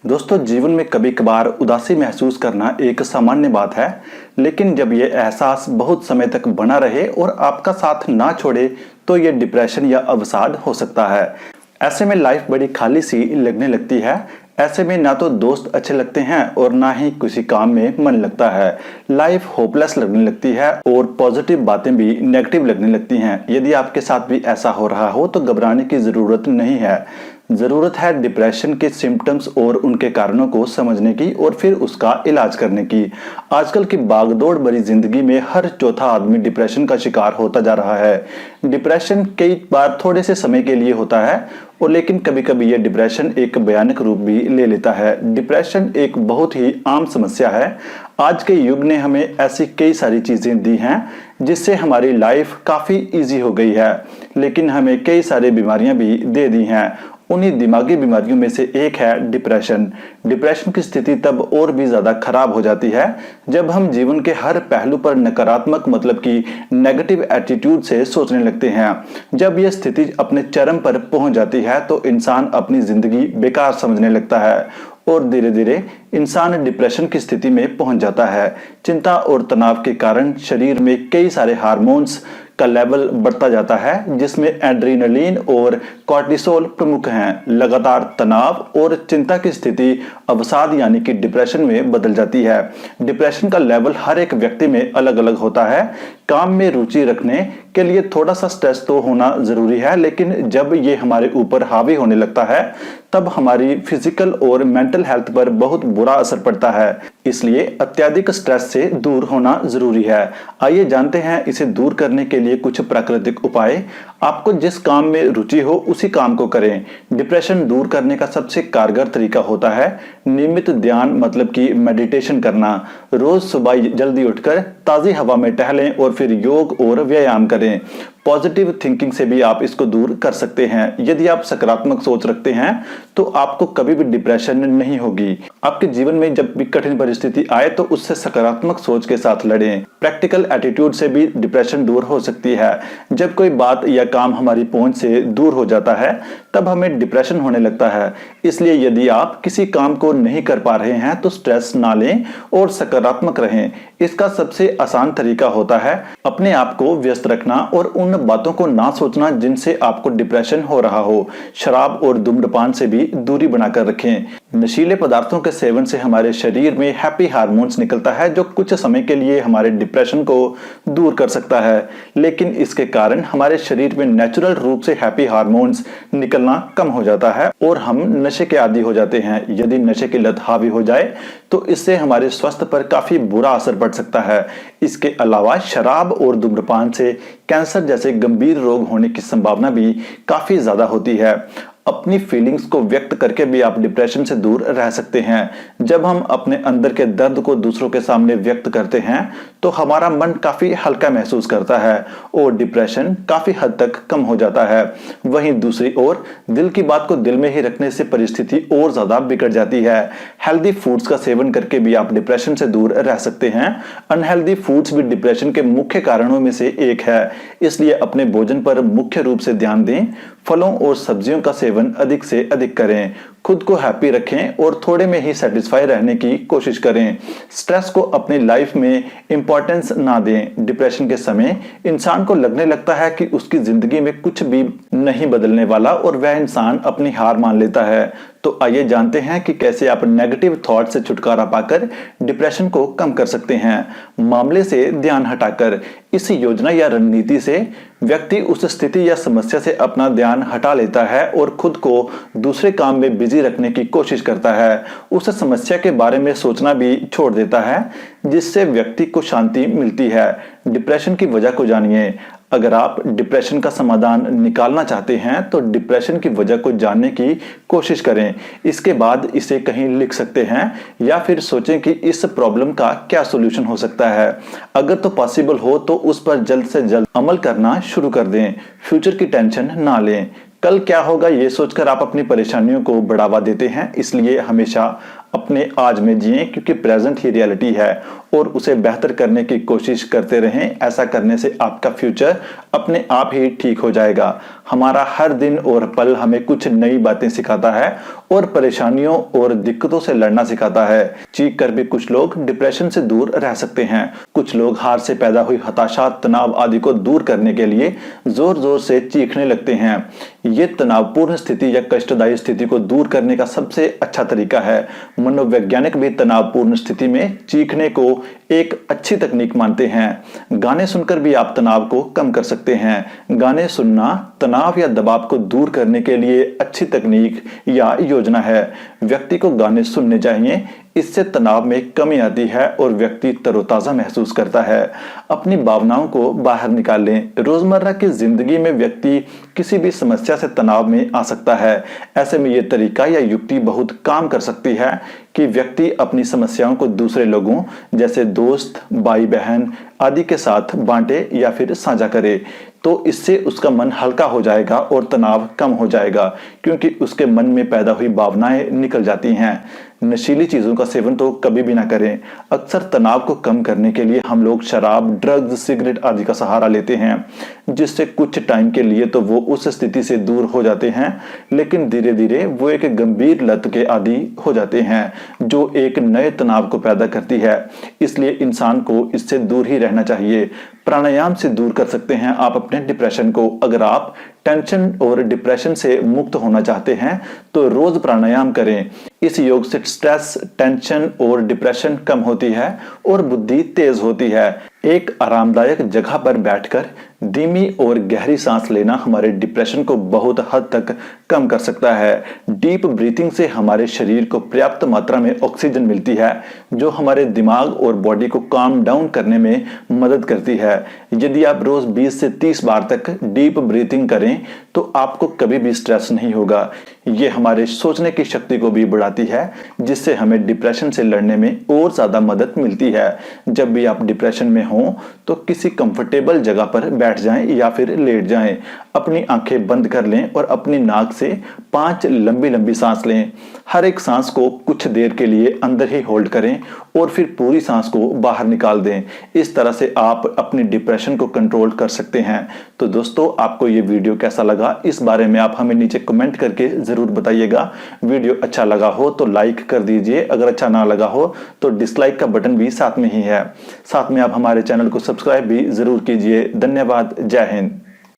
दोस्तों, जीवन में कभी कभार उदासी महसूस करना एक सामान्य बात है। लेकिन जब ये एहसास बहुत समय तक बना रहे और आपका साथ ना छोड़े तो ये डिप्रेशन या अवसाद हो सकता है। ऐसे में लाइफ बड़ी खाली सी लगने लगती है। ऐसे में ना तो दोस्त अच्छे लगते हैं और ना ही किसी काम में मन लगता है। लाइफ होपलेस लगने लगती है और पॉजिटिव बातें भी नेगेटिव लगने लगती हैं। यदि आपके साथ भी ऐसा हो रहा हो तो घबराने की ज़रूरत नहीं है। ज़रूरत है डिप्रेशन के सिम्टम्स और उनके कारणों को समझने की और फिर उसका इलाज करने की। आजकल की भागदौड़ भरी जिंदगी में हर चौथा आदमी डिप्रेशन का शिकार होता जा रहा है। डिप्रेशन कई बार थोड़े से समय के लिए होता है और लेकिन कभी कभी यह डिप्रेशन एक भयानक रूप भी ले लेता है। डिप्रेशन एक बहुत ही आम समस्या है। आज के युग ने हमें ऐसी कई सारी चीज़ें दी हैं जिससे हमारी लाइफ काफ़ी इजी हो गई है, लेकिन हमें कई सारी बीमारियां भी दे दी हैं। उन्हीं दिमागी बीमारियों में से एक है डिप्रेशन। डिप्रेशन की स्थिति तब और भी ज़्यादा खराब हो जाती है जब हम जीवन के हर पहलू पर नकारात्मक मतलब कि नेगेटिव एटीट्यूड से सोचने लगते हैं। जब यह स्थिति अपने चरम पर पहुंच जाती है तो इंसान अपनी ज़िंदगी बेकार समझने लगता है और धीरे धीरे इंसान डिप्रेशन की स्थिति में पहुंच जाता है। चिंता और तनाव के कारण शरीर में कई सारे हार्मोन्स का लेवल बढ़ता जाता है, जिसमें एड्रेनलिन और कॉर्टिसोल प्रमुख हैं। लगातार तनाव और चिंता की स्थिति अवसाद यानी कि डिप्रेशन में बदल जाती है। डिप्रेशन का लेवल हर एक व्यक्ति में अलग अलग होता है। काम में रुचि रखने के लिए थोड़ा सा स्ट्रेस तो होना जरूरी है, लेकिन जब ये हमारे ऊपर हावी होने लगता है तब हमारी फिजिकल और मेंटल हेल्थ पर बहुत बुरा असर पड़ता है। इसलिए अत्यधिक स्ट्रेस से दूर होना जरूरी है। आइए जानते हैं इसे दूर करने के लिए कुछ प्राकृतिक उपाय। आपको जिस काम में रुचि हो उसी काम को करें। डिप्रेशन दूर करने का सबसे कारगर तरीका होता है नियमित ध्यान मतलब कि मेडिटेशन करना। रोज सुबह जल्दी उठकर ताज़ी हवा में टहलें और फिर योग और व्यायाम करें। पॉजिटिव थिंकिंग से भी आप इसको दूर कर सकते हैं। यदि आप सकारात्मक सोच रखते हैं तो आपको कभी भी डिप्रेशन नहीं होगी। आपके जीवन में जब भी कठिन परिस्थिति आए तो उससे सकारात्मक सोच के साथ लड़ें। प्रैक्टिकल एटीट्यूड से भी डिप्रेशन दूर हो सकती है। जब कोई बात या काम हमारी पहुंच से दूर हो जाता है तब हमें डिप्रेशन होने लगता है। इसलिए यदि आप किसी काम को नहीं कर पा रहे हैं तो स्ट्रेस ना लें और सकारात्मक रहें। इसका सबसे आसान तरीका होता है अपने आप को व्यस्त रखना और उन बातों को ना सोचना जिनसे आपको डिप्रेशन हो रहा हो। शराब और धूम्रपान से भी दूरी बनाकर रखें। नशीले पदार्थों के सेवन से हमारे शरीर में हैप्पी हार्मोन्स निकलता है जो कुछ समय के लिए हमारे डिप्रेशन को दूर कर सकता है, लेकिन इसके कारण हमारे शरीर में नेचुरल रूप से हैप्पी हार्मोन्स निकलना कम हो जाता है और हम नशे के आदी हो जाते हैं। यदि नशे की लत हावी हो जाए तो इससे हमारे स्वास्थ्य पर काफी बुरा असर पड़ सकता है। इसके अलावा शराब और धूम्रपान से कैंसर जैसे गंभीर रोग होने की संभावना भी काफी ज्यादा होती है। अपनी फीलिंग्स को व्यक्त करके भी आप डिप्रेशन से दूर रह सकते हैं। जब हम अपने अंदर के दर्द को दूसरों के सामने व्यक्त करते हैं तो हमारा मन काफी हल्का महसूस करता है और डिप्रेशन काफी हद तक कम हो जाता है। वहीं दूसरी ओर दिल की बात को दिल में ही रखने से परिस्थिति और ज्यादा बिगड़ जाती है। हेल्दी फूड्स का सेवन करके भी आप डिप्रेशन से दूर रह सकते हैं। अनहेल्दी फूड्स भी डिप्रेशन के मुख्य कारणों में से एक है, इसलिए अपने भोजन पर मुख्य रूप से ध्यान दें। फलों और सब्जियों का सेवन अधिक से अधिक करें। खुद को हैप्पी रखें और थोड़े में ही सेटिस्फाई रहने की कोशिश करें। स्ट्रेस को अपनी लाइफ में इंपॉर्टेंस ना दें। डिप्रेशन के समय इंसान को लगने लगता है कि उसकी जिंदगी में कुछ भी नहीं बदलने वाला और वह इंसान अपनी हार मान लेता है। तो आइए जानते हैं कि कैसे आप नेगेटिव थॉट से छुटकारा पाकर डिप्रेशन को कम कर सकते हैं। मामले से ध्यान हटाकर। इस योजना या रणनीति से व्यक्ति उस स्थिति या समस्या से अपना ध्यान हटा लेता है और खुद को दूसरे काम में बिजी रखने की कोशिश करता है। उस समस्या के बारे में सोचना भी छोड़ देता है, जिससे व्यक्ति को शांति मिलती है। डिप्रेशन की वजह को जानिए। अगर आप डिप्रेशन का समाधान निकालना चाहते हैं तो डिप्रेशन की वजह को जानने की कोशिश करें। इसके बाद इसे कहीं लिख सकते हैं या फिर सोचें कि इस प्रॉब्लम का क्या सॉल्यूशन हो सकता है। अगर तो पॉसिबल हो तो उस पर जल्द से जल्द अमल करना शुरू कर दें। फ्यूचर की टेंशन ना लें। कल क्या होगा ये सोचकर आप अपनी परेशानियों को बढ़ावा देते हैं, इसलिए हमेशा अपने आज में जिएं, क्योंकि प्रेजेंट ही रियलिटी है और उसे बेहतर करने की कोशिश करते रहें। ऐसा करने से आपका फ्यूचर अपने आप ही ठीक हो जाएगा। हमारा हर दिन और पल हमें कुछ नई बातें सिखाता है और परेशानियों और दिक्कतों से लड़ना सिखाता है। चीख कर भी कुछ लोग डिप्रेशन से दूर रह सकते हैं। कुछ लोग हार से पैदा हुई हताशा, तनाव आदि को दूर करने के लिए जोर जोर से चीखने लगते हैं। ये तनावपूर्ण स्थिति या कष्टदायी स्थिति को दूर करने का सबसे अच्छा तरीका है। मनोवैज्ञानिक भी तनावपूर्ण स्थिति में चीखने को एक अच्छी तकनीक मानते हैं। गाने सुनकर भी आप तनाव को कम कर सकते हैं। गाने सुनना तनाव या दबाव को दूर करने के लिए अच्छी तकनीक या योजना है। व्यक्ति को गाने सुनने चाहिए, इससे तनाव में कमी आती है और व्यक्ति तरोताजा महसूस करता है। अपनी भावनाओं को बाहर निकालें। रोजमर्रा की जिंदगी में व्यक्ति किसी भी समस्या से तनाव में आ सकता है। ऐसे में यह तरीका या युक्ति बहुत काम कर सकती है कि व्यक्ति अपनी समस्याओं को दूसरे लोगों जैसे दोस्त, भाई बहन आदि के साथ बांटे या फिर साझा करे। तो इससे उसका मन हल्का हो जाएगा और तनाव कम हो जाएगा, क्योंकि उसके मन में पैदा हुई भावनाएं निकल जाती हैं। नशीली चीजों का सेवन तो कभी भी ना करें। अक्सर तनाव को कम करने के लिए हम लोग शराब, ड्रग्स, सिगरेट आदि का सहारा लेते हैं, जिससे कुछ टाइम के लिए तो वो उस स्थिति से दूर हो जाते हैं, लेकिन धीरे धीरे वो एक गंभीर लत के आदी हो जाते हैं, जो एक नए तनाव को पैदा करती है। इसलिए इंसान को इससे दूर ही रहना चाहिए। प्राणायाम से दूर कर सकते हैं आप अपने डिप्रेशन को। अगर आप टेंशन और डिप्रेशन से मुक्त होना चाहते हैं तो रोज प्राणायाम करें। इस योग से स्ट्रेस, टेंशन और डिप्रेशन कम होती है और बुद्धि तेज होती है। एक आरामदायक जगह पर बैठकर धीमी और गहरी सांस लेना हमारे डिप्रेशन को बहुत हद तक कम कर सकता है। डीप ब्रीथिंग से हमारे शरीर को पर्याप्त मात्रा में ऑक्सीजन मिलती है, जो हमारे दिमाग और बॉडी को काम डाउन करने में मदद करती है। यदि आप रोज 20 से 30 बार तक डीप ब्रीथिंग करें तो आपको कभी भी स्ट्रेस नहीं होगा। ये हमारे सोचने की शक्ति को भी बढ़ाती है, जिससे हमें डिप्रेशन से लड़ने में और ज्यादा मदद मिलती है। जब भी आप डिप्रेशन में हो तो किसी कंफर्टेबल जगह पर बैठ जाएं या फिर लेट जाएं। अपनी आंखें बंद कर लें और अपनी नाक से 5 लंबी लंबी सांस लें। हर एक सांस को कुछ देर के लिए अंदर ही होल्ड करें और फिर पूरी सांस को बाहर निकाल दें। इस तरह से आप अपनी डिप्रेशन को कंट्रोल कर सकते हैं। तो दोस्तों, आपको ये वीडियो कैसा लगा, इस बारे में आप हमें नीचे कमेंट करके जरूर बताइएगा। वीडियो अच्छा लगा हो तो लाइक कर दीजिए, अगर अच्छा ना लगा हो तो डिसलाइक का बटन भी साथ में ही है। साथ में आप हमारे चैनल को सब्सक्राइब भी जरूर कीजिए। धन्यवाद। जय हिंद।